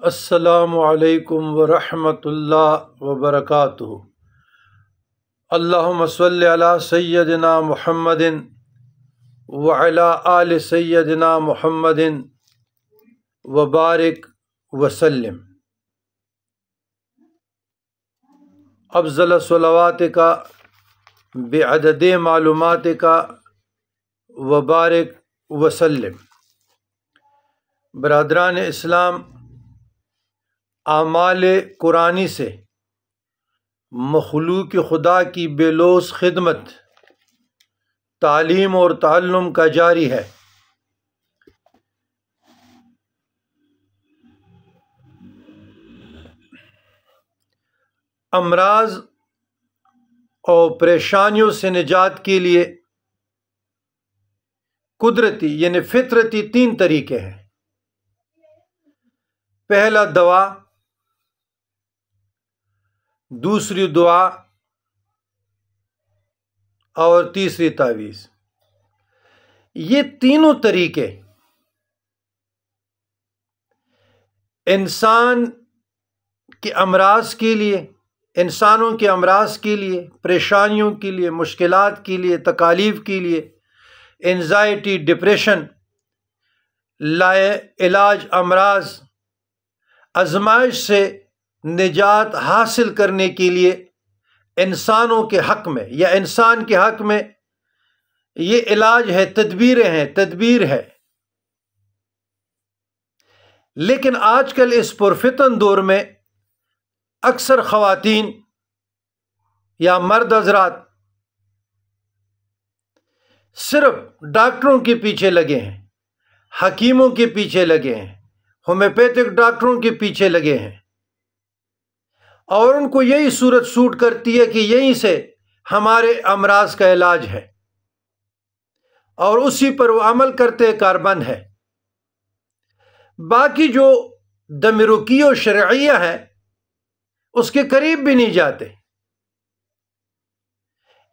السلام علیکم ورحمۃ اللہ وبرکاتہ۔ اللہم صلی علی سیدنا محمد وعلی آل سیدنا محمد وبارک وسلم۔ افضل صلواتک بعدد معلوماتک وبارک وسلم۔ برادران اسلام، اعمال قرآنی سے مخلوق خدا کی بے لوث خدمت، تعلیم اور تعلم کا جاری ہے۔ امراض اور پریشانیوں سے نجات کے لیے قدرتی یعنی فطرتی 3 طریقے ہیں۔ پہلا دوا، دوسری دعا اور تیسری تعویذ۔ یہ تینوں طریقے انسان کے امراض کے لیے، انسانوں کے امراض کے لیے، پریشانیوں کے لیے، مشکلات کے لیے، تکالیف کے لیے، انزائٹی، ڈپریشن، لا علاج امراض، آزمائش سے نجات حاصل کرنے کے لیے انسانوں کے حق میں یا انسان کے حق میں یہ علاج ہے، تدبیریں ہیں، تدبیر ہے۔ لیکن آج کل اس پرفتن دور میں اکثر خواتین یا مرد حضرات صرف ڈاکٹروں کے پیچھے لگے ہیں، حکیموں کے پیچھے لگے ہیں، ہومیوپیتھک ڈاکٹروں کے پیچھے لگے ہیں، اور ان کو یہی صورت سوٹ کرتی ہے کہ یہیں سے ہمارے امراض کا علاج ہے، اور اسی پر وہ عمل کرتے کاربند ہے۔ باقی جو دم رکی و شرعیہ ہے اس کے قریب بھی نہیں جاتے،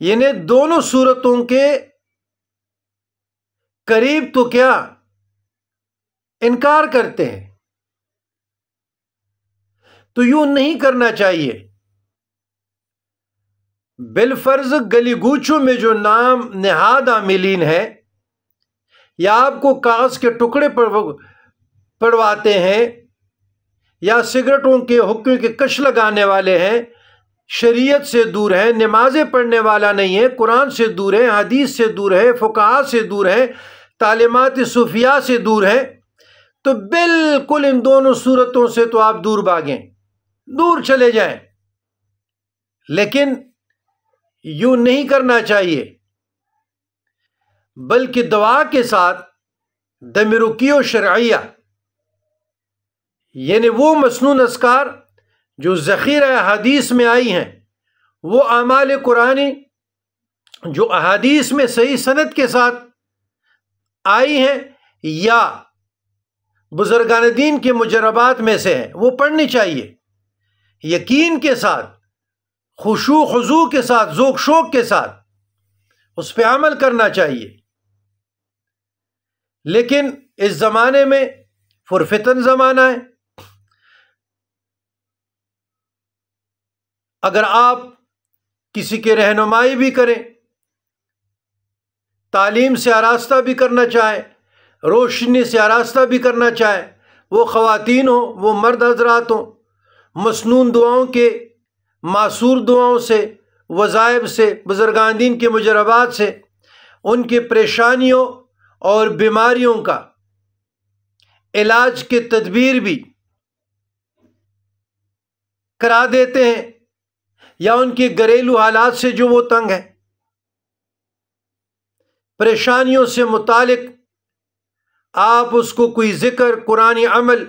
یعنی دونوں صورتوں کے قریب تو کیا انکار کرتے ہیں۔ تو یوں نہیں کرنا چاہیے۔ بالفرض گلی گوچوں میں جو نام نہاد عاملین ہیں یا آپ کو کاغذ کے ٹکڑے پڑھواتے ہیں یا سگریٹوں کے حقوں کے کش لگانے والے ہیں، شریعت سے دور ہیں، نمازیں پڑھنے والا نہیں ہے، قرآن سے دور ہے، حدیث سے دور ہے، فقہاء سے دور ہے، تعلیمات صوفیاء سے دور ہے، تو بالکل ان دونوں صورتوں سے تو آپ دور بھاگیں، دور چلے جائیں۔ لیکن یوں نہیں کرنا چاہیے، بلکہ دعا کے ساتھ دم رکی و شرعیہ، یعنی وہ مسنون اذکار جو ذخیرہ حدیث میں آئی ہیں، وہ اعمال قرآنی جو احادیث میں صحیح سند کے ساتھ آئی ہیں یا بزرگان دین کے مجربات میں سے ہیں، وہ پڑھنی چاہیے، یقین کے ساتھ، خشوع خضوع کے ساتھ، ذوق شوق کے ساتھ اس پہ عمل کرنا چاہیے۔ لیکن اس زمانے میں پرفتن زمانہ ہے، اگر آپ کسی کی رہنمائی بھی کریں، تعلیم سے آراستہ بھی کرنا چاہیں، روشنی سے آراستہ بھی کرنا چاہیں، وہ خواتین ہوں، وہ مرد حضرات ہوں، مسنون دعاؤں کے، معصور دعاؤں سے، وظائف سے، بزرگان دین کے مجربات سے ان کی پریشانیوں اور بیماریوں کا علاج کے تدبیر بھی کرا دیتے ہیں، یا ان کے گھریلو حالات سے جو وہ تنگ ہے، پریشانیوں سے متعلق آپ اس کو کوئی ذکر، قرآنی عمل،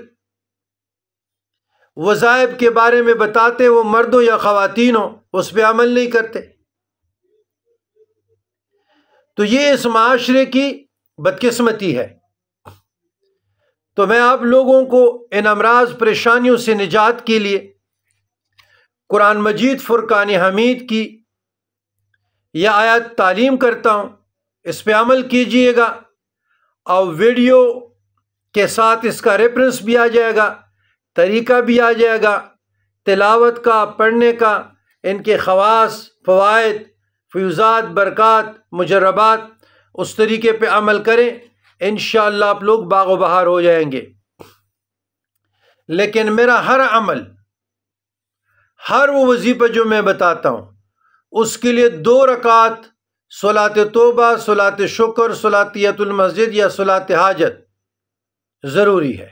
وظائف کے بارے میں بتاتے، وہ مرد ہو یا خواتین ہو، اس پہ عمل نہیں کرتے، تو یہ اس معاشرے کی بدقسمتی ہے۔ تو میں آپ لوگوں کو ان امراض پریشانیوں سے نجات کے لیے قرآن مجید فرقان حمید کی یہ آیات تعلیم کرتا ہوں، اس پہ عمل کیجئے گا، اور ویڈیو کے ساتھ اس کا ریفرنس بھی آ جائے گا، طریقہ بھی آ جائے گا تلاوت کا، پڑھنے کا، ان کے خواص، فوائد، فیوزات، برکات، مجربات، اس طریقے پہ عمل کریں، انشاءاللہ آپ لوگ باغ و بہار ہو جائیں گے۔ لیکن میرا ہر عمل، ہر وہ وظیفہ جو میں بتاتا ہوں، اس کے لیے 2 رکعت صلاۃ توبہ، صلاۃ شکر، صلاۃ تحیۃ المسجد یا صلاۃ حاجت ضروری ہے،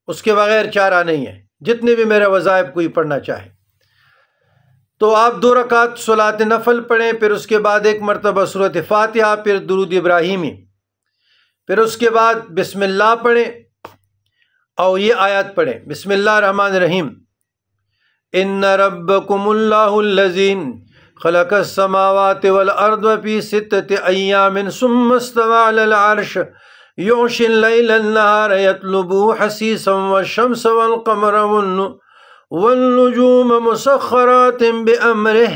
اس کے بغیر چارہ نہیں ہے، جتنے بھی میرے وظائف کوئی پڑھنا چاہے۔ تو آپ 2 رکعت صلاۃ نفل پڑھیں، پھر اس کے بعد 1 مرتبہ سورۃ فاتحہ، پھر درود ابراہیمی، پھر اس کے بعد بسم اللہ پڑھیں اور یہ آیات پڑھیں، بسم اللہ الرحمن الرحیم، ان ربکم اللہ الذی خلق السماوات والارض فی 6 ایام ثم استوى علی العرش یغشی اللیل النہار یطلبہ حثیثا والشمس والقمر والنجوم مسخرات بأمرہ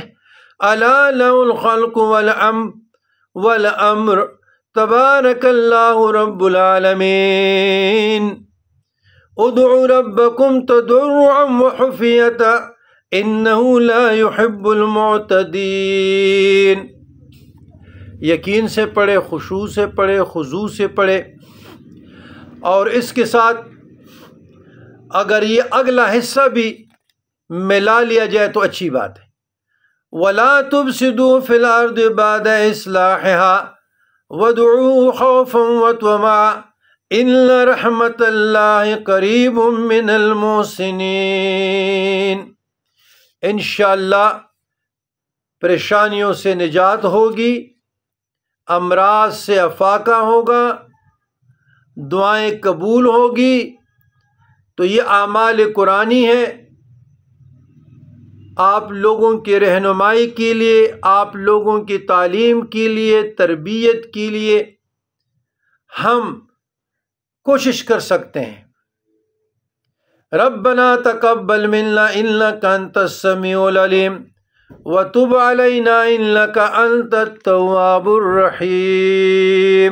الا له الخلق والامر تبارک اللہ رب العالمین ادعوا ربکم تضرعا وخفیۃ انہ لا يحب المعتدین۔ یقین سے پڑھے، خشوع سے پڑھے، خضوع سے پڑھے، اور اس کے ساتھ اگر یہ اگلا حصہ بھی ملا لیا جائے تو اچھی بات ہے۔ وَلَا تُفْسِدُوا فِي الْأَرْضِ بَعْدَ إِصْلَاحِهَا وَادْعُوهُ خَوْفًا وَطَمَعًا إِنَّ رَحْمَتَ اللَّهِ قَرِيبٌ مِّنَ الْمُحْسِنِينَ۔ انشاءاللہ پریشانیوں سے نجات ہوگی، امراض سے افاقہ ہوگا، دعائیں قبول ہوگی۔ تو یہ اعمال قرآنی ہے، آپ لوگوں کی رہنمائی کے لیے، آپ لوگوں کی تعلیم کے لیے، تربیت کے لیے ہم کوشش کر سکتے ہیں۔ ربنا تقبل منا انک انت السمیع العلیم وتب علینا انک انت التواب الرحیم۔